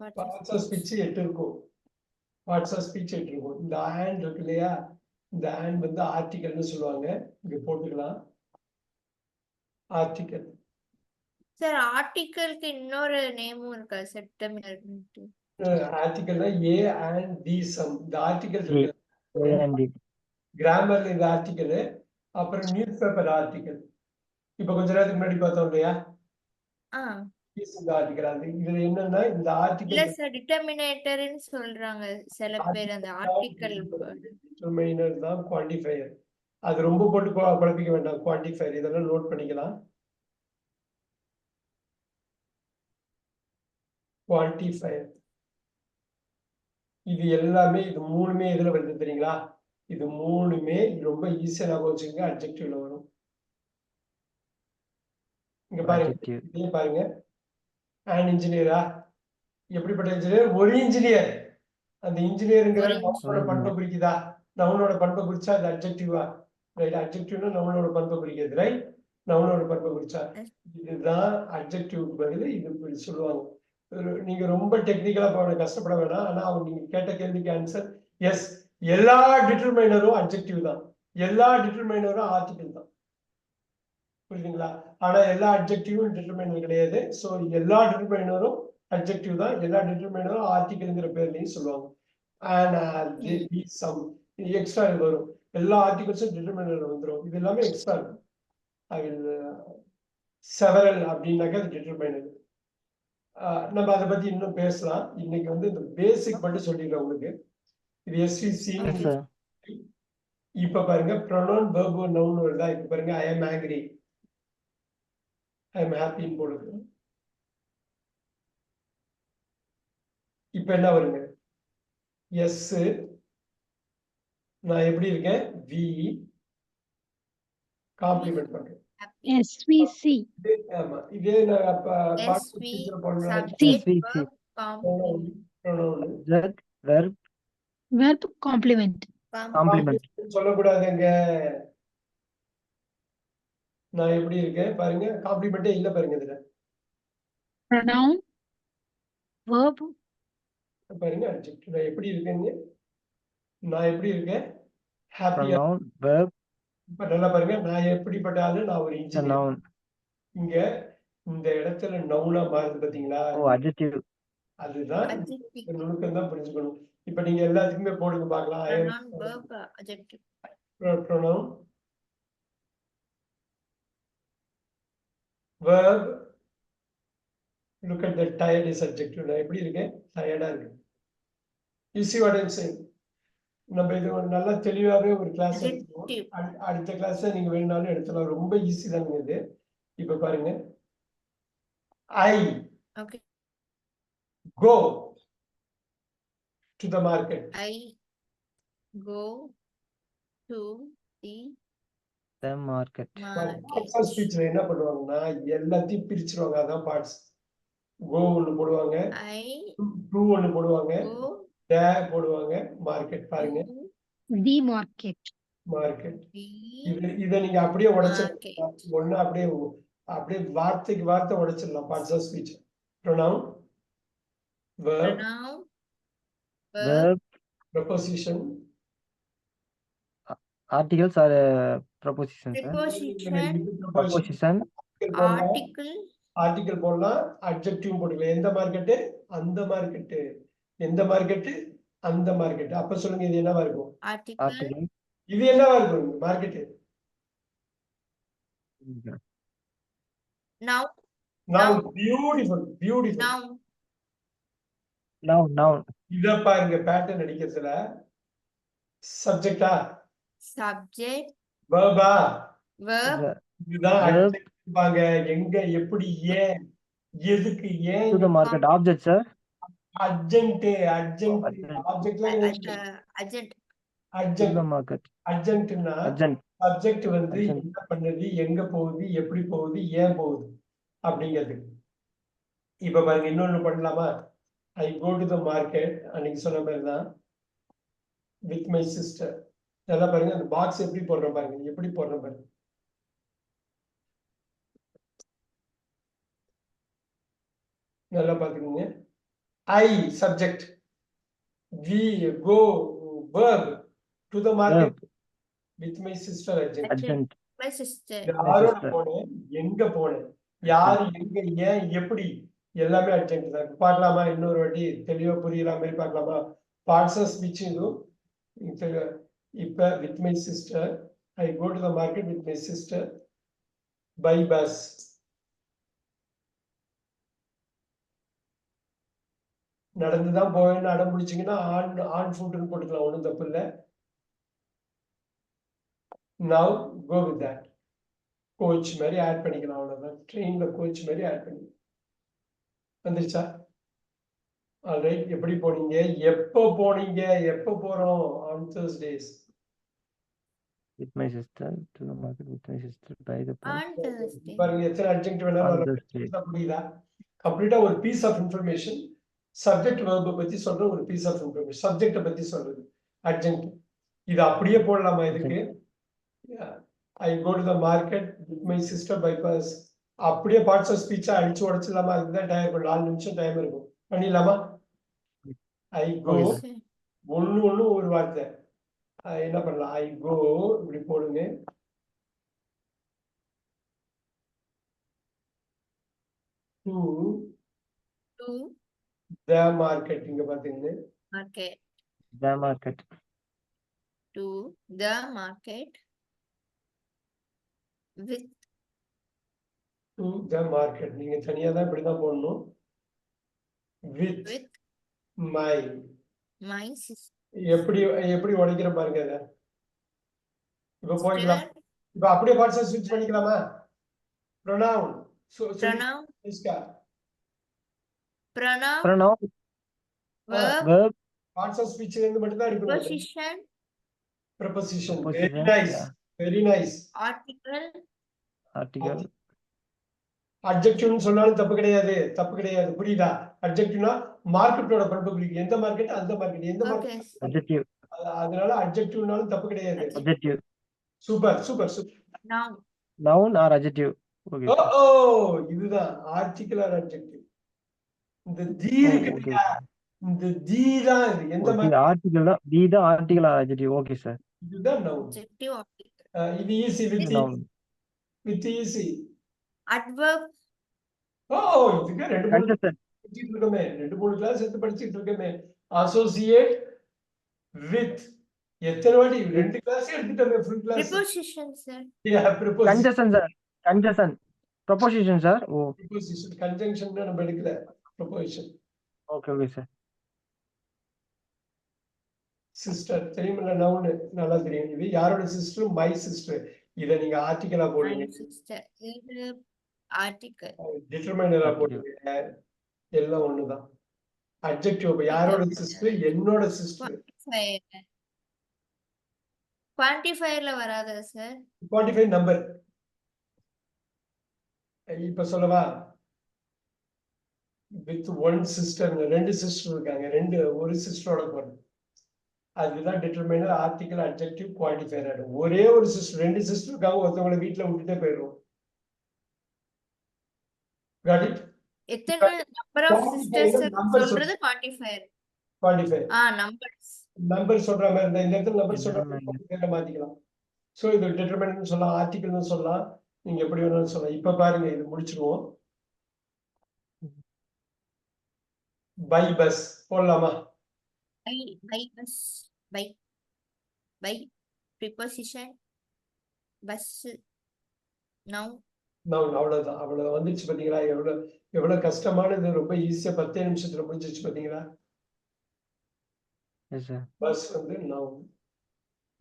Parts of speech 8 இருக்கும். Parts of speech 8 இருக்கும். இந்த and இருக்கு இல்லையா, இந்த and வந்து ஆர்டிகல்னு சொல்லுவாங்க. இங்க போட்டுக்கலாம். ஆர்டிகல். சார் ஆர்டிகலுக்கு இன்னொரு நேமும் இருக்கா? செப்டமினர்ன்ட்டு. ஆர்டிகல்னா ஏ அண்ட் தி சம். இந்த ஆர்டிகல் A இருக்கு. and D. கிராமர்ல இந்த ஆர்டிகல், அப்புறம் நியூஸ் பேப்பர் ஆர்டிகல். இப்ப கொஞ்ச நேரத்துக்கு முன்னாடி பார்த்தோம் இல்லையா, ஆ இந்த ஆர்டிகல். அது இதுல என்னன்னா இந்த இல்ல ஆர்டிகல் சார் டிட்டர்மினேட்டர்னு சொல்றாங்க சில பேர் அந்த ஆர்டிகல். டிட்டர்மைனர் தான் குவான்டிஃபையர். அது ரொம்ப போட்டு குழப்பிக்க வேண்டாம். குவான்டிஃபையர் இதெல்லாம் நோட் பண்ணிக்கலாம். குவான்டிஃபையர் இது எல்லாமே, இது மூணுமே எதுல வருது தெரியுங்களா? இது மூணுமே ரொம்ப ஈஸியா ஞாபகம் வச்சுக்கோங்க, அட்ஜெக்டிவ்ல வரும். இங்க பாருங்க, Adjective. இதே பாருங்க. an இன்ஜினியரா, எப்படிப்பட்ட இன்ஜினியர்? ஒரு இன்ஜினியர். அந்த இன்ஜினியருங்கிற ஒரு நவுனோட பண்பை குறிக்குதா? நவுனோட பண்பை குறிச்சா அது அட்ஜெக்டிவா? ரைட். அட்ஜெக்டிவ்னா நவுனோட பண்பை குறிக்கிறது. ரைட். நவுனோட பண்பை குறிச்சா இதுதான் அட்ஜெக்டிவ்க்கு பதில் இது இப்படி சொல்லுவாங்க. நீங்க ரொம்ப டெக்னிக்கலா போக கஷ்டப்பட வேணாம். ஆனா அவங்க நீங்க கேட்ட கேள்விக்கு ஆன்சர் எஸ். எல்லா டிட்டர்மைனரும் அட்ஜெக்டிவ் தான், எல்லா டிட்டர்மைனரும் ஆர்டிகல் தான். புரியுதுங்களா? ஆனா எல்லா அட்ஜெக்டிவும் டிட்டர்மைனர் கிடையாது. சோ எல்லா டிட்டர்மைனரும் அட்ஜெக்டிவ் தான், எல்லா டிட்டர்மைனரும் ஆர்டிகல்ங்கிற பேர்லயும் சொல்லுவாங்க. சம் எக்ஸ்ட்ரா வரும். எல்லா ஆர்டிகல்ஸும் டிட்டர்மைனர் வந்துடும். இது எல்லாமே எக்ஸ்ட்ரா இருக்கும். செவரல் அப்படின்னாக்க அது டிட்டர்மைனர். நம்ம அதை பத்தி இன்னும் பேசலாம். இன்னைக்கு வந்து இந்த பேசிக் மட்டும் சொல்லிடுறேன் உங்களுக்கு. இது எஸ்விசி. Yes, sir. இப்ப பாருங்க, ப்ரொனவுன் வெர்ப் நவுன் வருதா? இப்ப பாருங்க, I am angry, I am ஹாப்பின்னு போடுது. இப்ப என்ன வருங்க? எஸ், நான் எப்படி இருக்கேன்? வி காம்ப்ளிமெண்ட் பண்றேன். SVC. ஆமா, இதே நான் SV subject SVC. verb complement. Verb Verb complement. complement. சொல்லக்கூடாதுங்க. நான் எப்படி இருக்கேன் பாருங்க, காம்ப்ளிமெண்டே இல்ல பாருங்க இதுல. Pronoun. Verb. பாருங்க, adjective. நான் எப்படி இருக்கேங்க? நான் எப்படி இருக்கேன்? ஹாப்பியா. Pronoun. Verb. இப்ப நல்லா பாருங்க, நான் எப்படிப்பட்ட ஆளு? நான் ஒரு The இன்ஜினியர். noun. இங்க இந்த இடத்துல நவுனா மாறுது பாத்தீங்களா? Oh, adjective. அதுதான் Adjective. நுணுக்கம் தான் புரிஞ்சுக்கணும். இப்ப நீங்க எல்லாத்துக்குமே போடுங்க பார்க்கலாம். Pronoun verb adjective. pronoun verb. look at the tired is adjective. நான் எப்படி இருக்கேன்? டயர்டா இருக்கேன். you see what I'm saying? நம்ம இது ஒரு நல்ல தெளிவாவே ஒரு கிளாஸ் எடுத்துவோம். அடுத்த கிளாஸ்ல நீங்க வேணும்னாலும் எடுத்துக்கலாம். ரொம்ப ஈஸி தாங்க இது. இப்ப பாருங்க, I go to the market. I go to The market. Parts of ஸ்பீச்ல என்ன பண்ணுவாங்கன்னா எல்லாத்தையும் பிரிச்சிருவாங்க. அதான் பார்ட்ஸ். கோ ஒன்னு போடுவாங்க, டு ஒன்னு போடுவாங்க, டே போடுவாங்க, மார்க்கெட். பாருங்க, The market. மார்க்கெட். இத நீங்க அப்படியே உடைச்சிடலாம். ஒண்ணு அப்படியே அப்படியே வார்த்தைக்கு வார்த்தை உடைச்சிடலாம். Parts of speech. pronoun, verb, preposition, Articles or prepositions, sir? Preposition. Article போடலாம், அட்ஜெக்டிவ் போட்டுக்கலாம். எந்த மார்க்கெட்டு? அந்த மார்க்கெட்டு. எந்த மார்க்கெட்டு? அந்த மார்க்கெட். அப்ப சொல்லுங்க, இது என்னவா இருக்கும்? Article. இது என்னவா இருக்கும்? Market. Noun. Beautiful, beautiful. Noun. இத பாருங்க, பேட்டர்ன் அடிக்கிறதுல. சப்ஜெக்டா? சப்ஜெக்ட். வெர்பா? வெர்ப். இதுதான் அடிப்பாங்க. எங்க, எப்படி, ஏன், எதுக்கு, ஏன். To the market. Object, sir. Urgent. அர்ஜென்ட்னா சப்ஜெக்ட் வந்து என்ன பண்ணுது, எங்க போகுது, எப்படி போகுது, ஏன் போகுது அப்படிங்கிறது. இப்ப பாருங்க, இன்னொன்னு பண்ணலாமா? ஐ கோ டு த மார்க்கெட். அன்னைக்கு சொன்ன மாதிரி தான், வித் மை சிஸ்டர். நல்லா பாருங்க, அந்த பாக்ஸ் எப்படி போடுறேன் பாருங்க, எப்படி போடுறேன் பாருங்க. நல்லா பாத்துக்கோங்க. I subject. We go verb to the market Verb. with my sister adjunct. Adjunct. My sister. யாரோட sister. போனேன், எங்க போனேன், யாரு, எங்க, ஏன், எப்படி, எல்லாமே அட்ஜெக்ட் தான். பார்க்கலாமா இன்னொரு வாட்டி தெளிவா புரியுற மாதிரி பார்க்கலாமா? பார்ட்ஸ் ஆஃப் ஸ்பீச் இதுவும் இப்ப with my sister, I go to the market with my sister by bus. நடந்துதான் போவேன்னு அடம் பிடிச்சிங்கன்னா ஆன் ஃபுட்னு போட்டுக்கலாம், ஒன்றும் தப்பு இல்லை. Now go with that. Coach மாதிரி ஆட் பண்ணிக்கலாம், அவ்வளவுதான். ட்ரெயின்ல கோச் மாதிரி ஆட் பண்ணி வந்துருச்சா? ஆல்ரைட். எப்படி போனீங்க, எப்போ போனீங்க, எப்போ போறோம்? On Thursdays. With my sister to the market with my sister by the bus. On Thursday. பாருங்க எத்தனை அட்ஜெக்ட் On வேணாலும் Thursday. புரியுதா? கம்ப்ளீட்டா ஒரு பீஸ் ஆஃப் இன்ஃபர்மேஷன். சப்ஜெக்ட் வெர்பை பத்தி சொல்ற ஒரு பீஸ் ஆஃப் இன்ஃபர்மேஷன், சப்ஜெக்ட பத்தி சொல்றது அட்ஜெக்ட். இது அப்படியே போடலாமா இதுக்கு? I go to the market with my sister by bus. அப்படியே பார்ட்ஸ் ஆஃப் ஸ்பீச்சா அடிச்சு உடச்சிடலாமா? அதுதான் டைம், 4 நிமிஷம் டைம் இருக்கும். பண்ணிடலாமா? ஐ கோ, Okay. ஒண்ணு ஒரு வார்த்தை. என்ன பண்ணலாம்? ஐ கோ இப்படி போடுங்க. To To the market. இங்க பாத்தீங்கன்னா market. The market. To the market with to the market. நீங்க தனியா தான் இப்படிதான் போடணும். With with my. my sister. எப்படி உடைக்கிற பாருங்க அத. இப்ப போய்க்கலாம். இப்ப அப்படியே பார்ட்ஸ் ஸ்விட்ச் பண்ணிக்கலாமா? pronoun. Pronoun. Pronoun. Pronoun. Verb. Verb. Parts of ஸ்பீச்ல இருந்து மட்டும் தான் இருக்கணும். Preposition. preposition. Very Preposition, nice. yeah. Very nice. Article. Article. அட்ஜெக்டிவ்னு சொன்னாலும் தப்பு கிடையாது, தப்பு கிடையாது. புரியுதா? அட்ஜெக்டிவ்னா மார்க்கெட்டோட பண்பு குறிக்கும். எந்த மார்க்கெட், அந்த மார்க்கெட், எந்த Okay. மார்க்கெட். Adjective. அதனால அட்ஜெக்டிவ்னாலும் தப்பு கிடையாது. Adjective. Super super super. Noun. Noun or adjective. Okay. ஓ sir. ஓ, இதுதான் ஆர்டிகிள் ஆர் அட்ஜெக்டிவ். இந்த தி இருக்கு okay. இல்லையா, இந்த தி தான் இது. எந்த Okay. மாதிரி? Article தான். Be the article or adjective. Okay, sir. இதுதான் நவுன். Adjective. Article. இது easy. Noun. With easy. Adverb. ஓ, இதுக்கு 2-3 Conjunction. படிச்சிட்டு இருக்கோமே, 2-3 கிளாஸ் எடுத்து படிச்சிட்டு இருக்கோமே. Associate with. எத்தனை வாட்டி 2 கிளாஸ் எடுத்துட்டோமே, full class. Preposition, sir. Preposition. Conjunction, sir. Conjunction. Proposition, sir. Oh. Preposition. Conjunction நம்ம எடுக்கல. Preposition. Okay, okay, sir. Sister தெரியுமில்ல, நவுன் நல்லா தெரியும். இது யாரோட சிஸ்டர்? My sister. இத நீங்க ஆர்டிகலா My போடுங்க, sister. இது article. டிட்டர்மைனரா Adjective. போடுங்க, எல்லாம் ஒண்ணுதான். அட்ஜெக்டிவ் யாரோட சிஸ்டர்? என்னோட சிஸ்டர். Quantifier. Quantifierல வராதா சார்? 45 நம்பர். இப்ப சொல்லவா? With one sister. 2 சிஸ்டர் இருக்காங்க, ஒரு சிஸ்டரோட போறோம். அதுதான் டிட்டர்மைனர், ஆர்டிகல், அட்ஜெக்டிவ், குவான்டிஃபையர் ஆயிடும். ஒரே ஒரு சிஸ்டர், 2 சிஸ்டர் இருக்காங்க, ஒருத்தவங்களை வீட்டுல விட்டுட்டே போயிடும். Got it? எத்தனை number of sisters Number சொல்றது quantifier. குவான்டிஃபை. Numbers. நம்பர் சொல்ற மாதிரி இருந்தா இந்த இடத்துல நம்பர் சொல்ற Determiner. மாதிரி மாத்திக்கலாம். சோ இது டிட்டர்மைனர்னு சொல்லலாம், ஆர்டிகல்னு சொல்லலாம், நீங்க எப்படி வேணாலும் சொல்லலாம். இப்ப பாருங்க, இது முடிச்சிருவோம். பை பஸ் போடலாமா? By bus. By. Preposition. Bus. Noun. நான் அவ்வளவுதான் வந்துச்சு பாத்தீங்களா? எவ்வளவு கஷ்டமானது, ரொம்ப ஈஸியா 10 நிமிஷத்துல முடிஞ்சிச்சு பாத்தீங்களா? Yes, sir. பஸ் வந்து noun.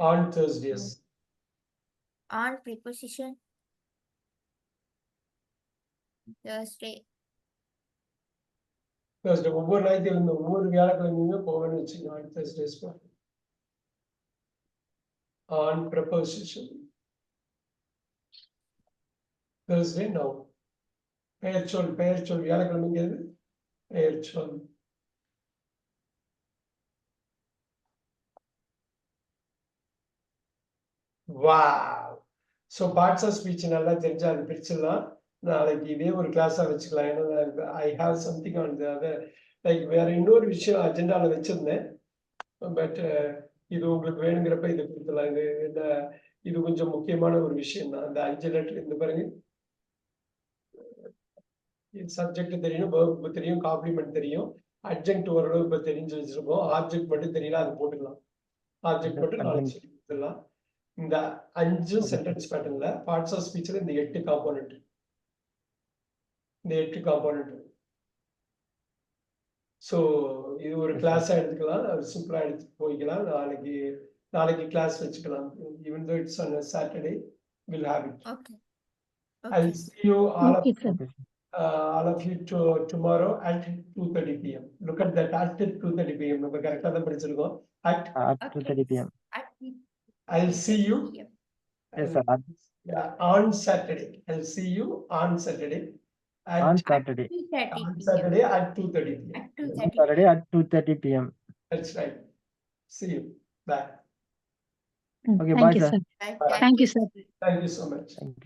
On Thursdays. On preposition. Thursday. Thursday ஒவ்வொரு ஞாயிற்றுக்கிழமை, ஒவ்வொரு வியாழக்கிழமையுமே போவேன்னு வச்சுக்கோங்க. On Thursdays on preposition. Thursday noun. பெயர்ச்சொல் வியாழக்கிழமைங்கிறது பெயர்ச்சொல். Wow. So parts of speech நல்லா தெரிஞ்சா அது பிரிச்சிடலாம். நாளைக்கு இதே ஒரு கிளாஸா வச்சுக்கலாம். ஏன்னா I have something on the other like வேற இன்னொரு விஷயம் அஜெண்டால வச்சிருந்தேன். பட் இது உங்களுக்கு வேணுங்கிறப்ப இதை கொடுக்கலாம். இது கொஞ்சம் முக்கியமான ஒரு விஷயம் தான். அந்த 5 லெட்டர் இந்த பாருங்க. சப்ஜெக்ட் தெரியணும், verb தெரியும், காம்ப்ளிமெண்ட் தெரியும், அட்ஜெக்ட் ஓரளவு இப்ப தெரிஞ்சு வச்சிருக்கோம். ஆப்ஜெக்ட் மட்டும் தெரியல, அது போட்டுக்கலாம். ஆப்ஜெக்ட் மட்டும் நாளைக்கு சொல்லி கொடுத்துடலாம். இந்த 5 சென்டென்ஸ் பேட்டர்ன்ல பார்ட்ஸ் ஆஃப் ஸ்பீச்ல இந்த 8 காம்போனன்ட், இந்த 8 காம்போனன்ட். ஸோ இது ஒரு கிளாஸா எடுத்துக்கலாம், சிம்பிளா எடுத்து போய்க்கலாம். நாளைக்கு கிளாஸ் வச்சுக்கலாம். Even though it's on Saturday will have it. Okay. I'll Okay. see you all Okay, sir. all of you tomorrow at 2:30 p.m. Look at that, at 2:30 p.m. நம்ம கரெக்டா தான் படிச்சிருக்கோம். At At 2:30 p.m. At I'll see you Yes, sir. on Saturday. I'll see you on Saturday. On Saturday. 2:30 On p.m. Saturday at 2:30 p.m. At On 2:30. Saturday at 2:30 p.m. That's right. See you. Bye. Okay, Thank bye, you, sir. sir. Bye. Bye. Thank you, sir. Thank you so much. Thank you.